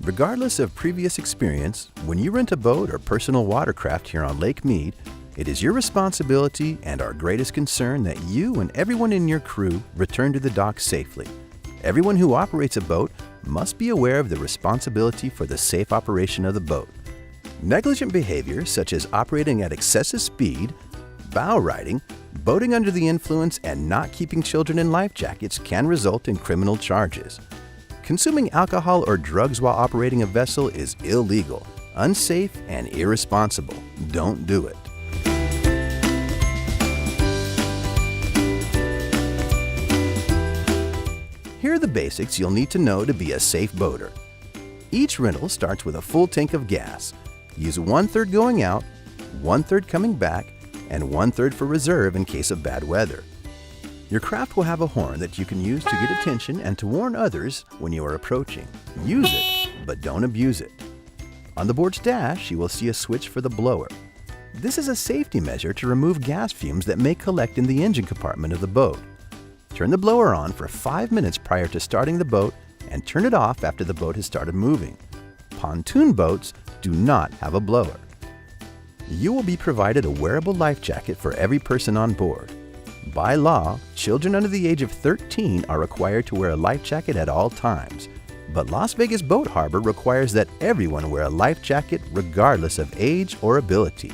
Regardless of previous experience, when you rent a boat or personal watercraft here on Lake Mead, it is your responsibility and our greatest concern that you and everyone in your crew return to the dock safely. Everyone who operates a boat must be aware of the responsibility for the safe operation of the boat. Negligent behavior, such as operating at excessive speed, bow riding, boating under the influence, and not keeping children in life jackets can result in criminal charges. Consuming alcohol or drugs while operating a vessel is illegal, unsafe, and irresponsible. Don't do it. Here are the basics you'll need to know to be a safe boater. Each rental starts with a full tank of gas. Use 1/3 going out, 1/3 coming back, and 1/3 for reserve in case of bad weather. Your craft will have a horn that you can use to get attention and to warn others when you are approaching. Use it, but don't abuse it. On the board's dash, you will see a switch for the blower. This is a safety measure to remove gas fumes that may collect in the engine compartment of the boat. Turn the blower on for 5 minutes prior to starting the boat and turn it off after the boat has started moving. Pontoon boats do not have a blower. You will be provided a wearable life jacket for every person on board. By law, children under the age of 13 are required to wear a life jacket at all times, but Las Vegas Boat Harbor requires that everyone wear a life jacket regardless of age or ability.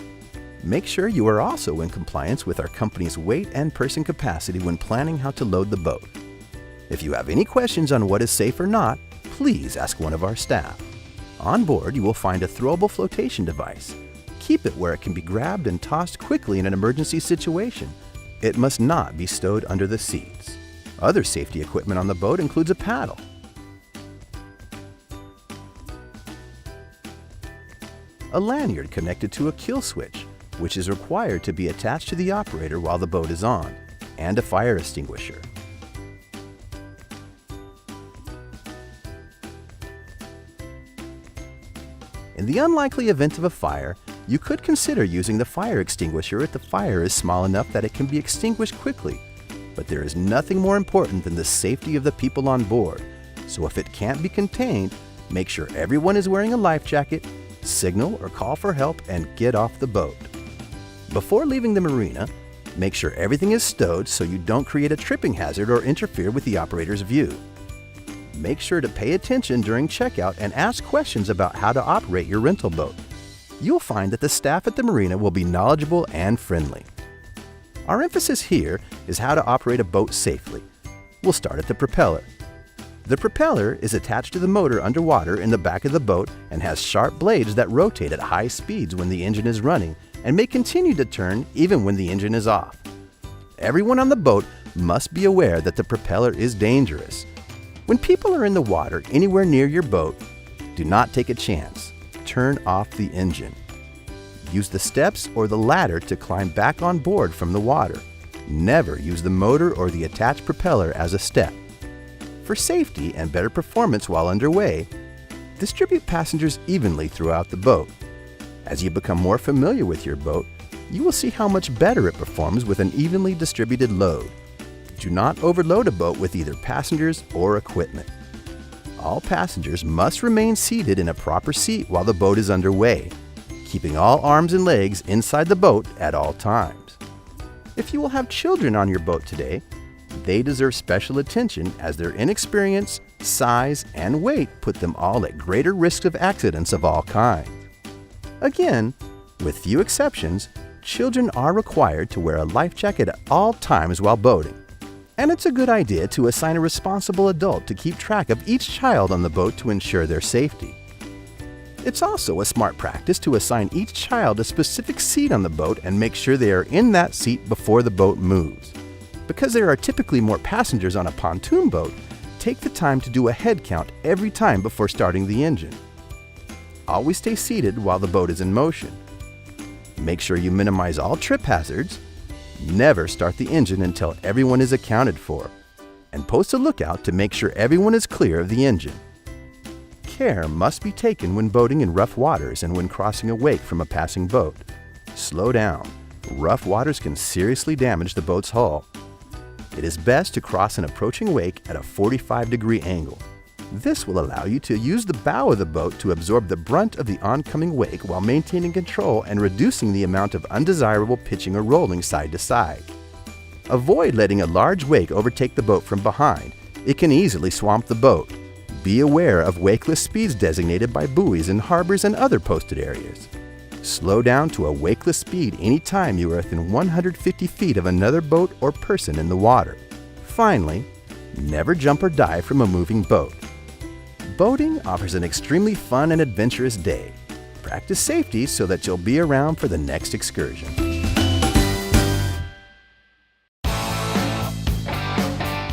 Make sure you are also in compliance with our company's weight and person capacity when planning how to load the boat. If you have any questions on what is safe or not, please ask one of our staff. On board, you will find a throwable flotation device. Keep it where it can be grabbed and tossed quickly in an emergency situation. It must not be stowed under the seats. Other safety equipment on the boat includes a paddle, a lanyard connected to a kill switch, which is required to be attached to the operator while the boat is on, and a fire extinguisher. In the unlikely event of a fire, you could consider using the fire extinguisher if the fire is small enough that it can be extinguished quickly. But there is nothing more important than the safety of the people on board, so if it can't be contained, make sure everyone is wearing a life jacket, signal or call for help, and get off the boat. Before leaving the marina, make sure everything is stowed so you don't create a tripping hazard or interfere with the operator's view. Make sure to pay attention during checkout and ask questions about how to operate your rental boat. You'll find that the staff at the marina will be knowledgeable and friendly. Our emphasis here is how to operate a boat safely. We'll start at the propeller. The propeller is attached to the motor underwater in the back of the boat and has sharp blades that rotate at high speeds when the engine is running and may continue to turn even when the engine is off. Everyone on the boat must be aware that the propeller is dangerous. When people are in the water anywhere near your boat, do not take a chance. Turn off the engine. Use the steps or the ladder to climb back on board from the water. Never use the motor or the attached propeller as a step. For safety and better performance while underway, distribute passengers evenly throughout the boat. As you become more familiar with your boat, you will see how much better it performs with an evenly distributed load. Do not overload a boat with either passengers or equipment. All passengers must remain seated in a proper seat while the boat is underway, keeping all arms and legs inside the boat at all times. If you will have children on your boat today, they deserve special attention as their inexperience, size, and weight put them all at greater risk of accidents of all kinds. Again, with few exceptions, children are required to wear a life jacket at all times while boating. And it's a good idea to assign a responsible adult to keep track of each child on the boat to ensure their safety. It's also a smart practice to assign each child a specific seat on the boat and make sure they are in that seat before the boat moves. Because there are typically more passengers on a pontoon boat, take the time to do a head count every time before starting the engine. Always stay seated while the boat is in motion. Make sure you minimize all trip hazards. Never start the engine until everyone is accounted for. And post a lookout to make sure everyone is clear of the engine. Care must be taken when boating in rough waters and when crossing a wake from a passing boat. Slow down. Rough waters can seriously damage the boat's hull. It is best to cross an approaching wake at a 45-degree angle. This will allow you to use the bow of the boat to absorb the brunt of the oncoming wake while maintaining control and reducing the amount of undesirable pitching or rolling side to side. Avoid letting a large wake overtake the boat from behind. It can easily swamp the boat. Be aware of wakeless speeds designated by buoys in harbors and other posted areas. Slow down to a wakeless speed anytime you are within 150 feet of another boat or person in the water. Finally, never jump or dive from a moving boat. Boating offers an extremely fun and adventurous day. Practice safety so that you'll be around for the next excursion.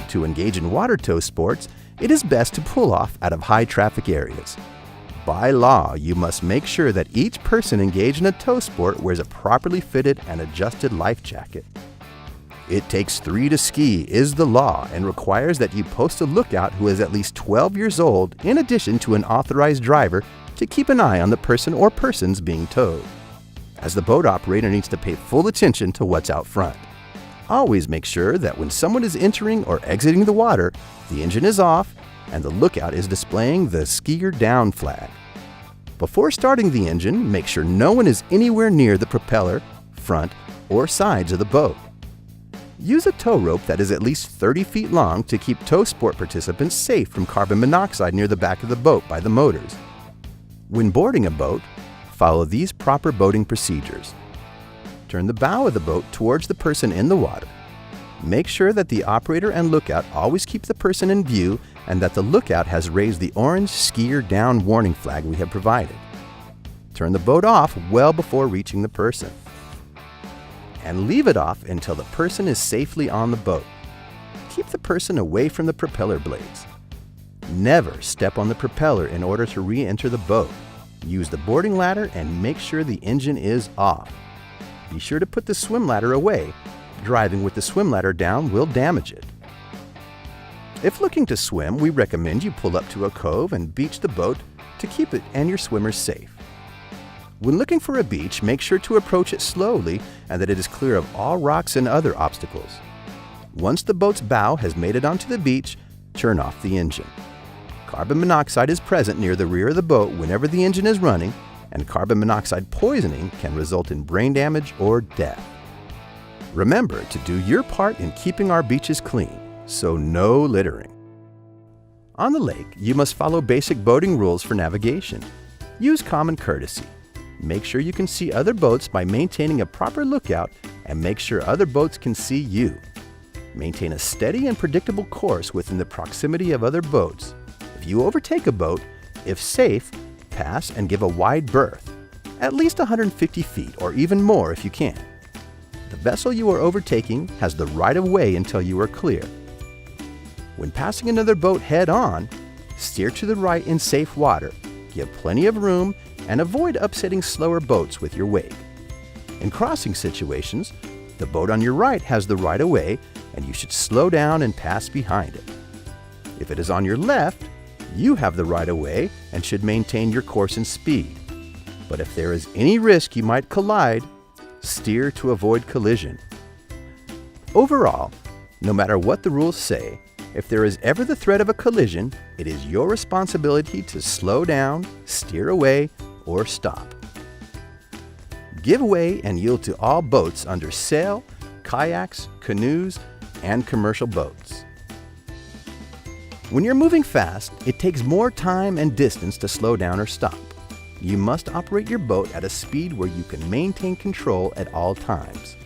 To engage in water tow sports, it is best to pull off out of high traffic areas. By law, you must make sure that each person engaged in a tow sport wears a properly fitted and adjusted life jacket. It takes 3 to ski is the law and requires that you post a lookout who is at least 12 years old in addition to an authorized driver to keep an eye on the person or persons being towed, as the boat operator needs to pay full attention to what's out front. Always make sure that when someone is entering or exiting the water, the engine is off and the lookout is displaying the skier down flag. Before starting the engine, make sure no one is anywhere near the propeller, front, or sides of the boat. Use a tow rope that is at least 30 feet long to keep tow sport participants safe from carbon monoxide near the back of the boat by the motors. When boarding a boat, follow these proper boating procedures. Turn the bow of the boat towards the person in the water. Make sure that the operator and lookout always keep the person in view and that the lookout has raised the orange skier down warning flag we have provided. Turn the boat off well before reaching the person. And leave it off until the person is safely on the boat. Keep the person away from the propeller blades. Never step on the propeller in order to re-enter the boat. Use the boarding ladder and make sure the engine is off. Be sure to put the swim ladder away. Driving with the swim ladder down will damage it. If looking to swim, we recommend you pull up to a cove and beach the boat to keep it and your swimmers safe. When looking for a beach, make sure to approach it slowly and that it is clear of all rocks and other obstacles. Once the boat's bow has made it onto the beach, turn off the engine. Carbon monoxide is present near the rear of the boat whenever the engine is running, and carbon monoxide poisoning can result in brain damage or death. Remember to do your part in keeping our beaches clean, so no littering. On the lake, you must follow basic boating rules for navigation. Use common courtesy. Make sure you can see other boats by maintaining a proper lookout and make sure other boats can see you. Maintain a steady and predictable course within the proximity of other boats. If you overtake a boat, if safe, pass and give a wide berth, at least 150 feet or even more if you can. The vessel you are overtaking has the right of way until you are clear. When passing another boat head on, steer to the right in safe water, give plenty of room, and avoid upsetting slower boats with your wake. In crossing situations, the boat on your right has the right of way and you should slow down and pass behind it. If it is on your left, you have the right of way and should maintain your course and speed. But if there is any risk you might collide, steer to avoid collision. Overall, no matter what the rules say, if there is ever the threat of a collision, it is your responsibility to slow down, steer away, or stop. Give way and yield to all boats under sail, kayaks, canoes, and commercial boats. When you're moving fast, it takes more time and distance to slow down or stop. You must operate your boat at a speed where you can maintain control at all times.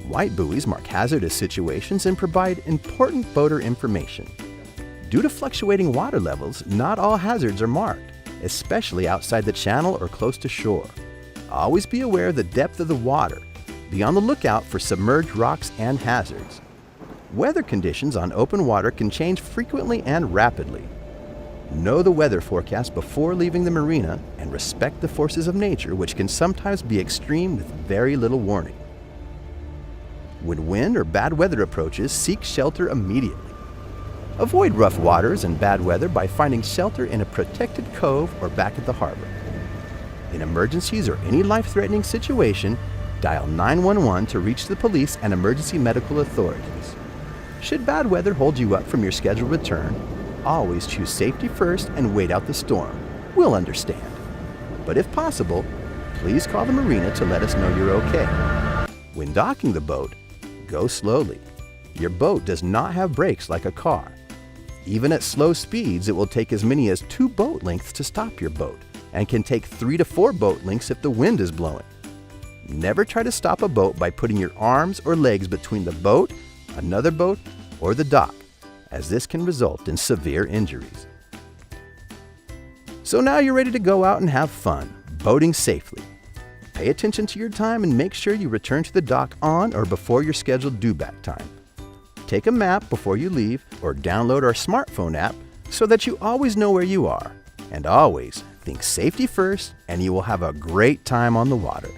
White buoys mark hazardous situations and provide important boater information. Due to fluctuating water levels, not all hazards are marked, especially outside the channel or close to shore. Always be aware of the depth of the water. Be on the lookout for submerged rocks and hazards. Weather conditions on open water can change frequently and rapidly. Know the weather forecast before leaving the marina and respect the forces of nature, which can sometimes be extreme with very little warning. When wind or bad weather approaches, seek shelter immediately. Avoid rough waters and bad weather by finding shelter in a protected cove or back at the harbor. In emergencies or any life-threatening situation, dial 911 to reach the police and emergency medical authorities. Should bad weather hold you up from your scheduled return, always choose safety first and wait out the storm. We'll understand. But if possible, please call the marina to let us know you're okay. When docking the boat, go slowly. Your boat does not have brakes like a car. Even at slow speeds, it will take as many as 2 boat lengths to stop your boat, and can take 3 to 4 boat lengths if the wind is blowing. Never try to stop a boat by putting your arms or legs between the boat, another boat, or the dock, as this can result in severe injuries. So now you're ready to go out and have fun, boating safely. Pay attention to your time and make sure you return to the dock on or before your scheduled due-back time. Take a map before you leave or download our smartphone app so that you always know where you are. And always think safety first, and you will have a great time on the water.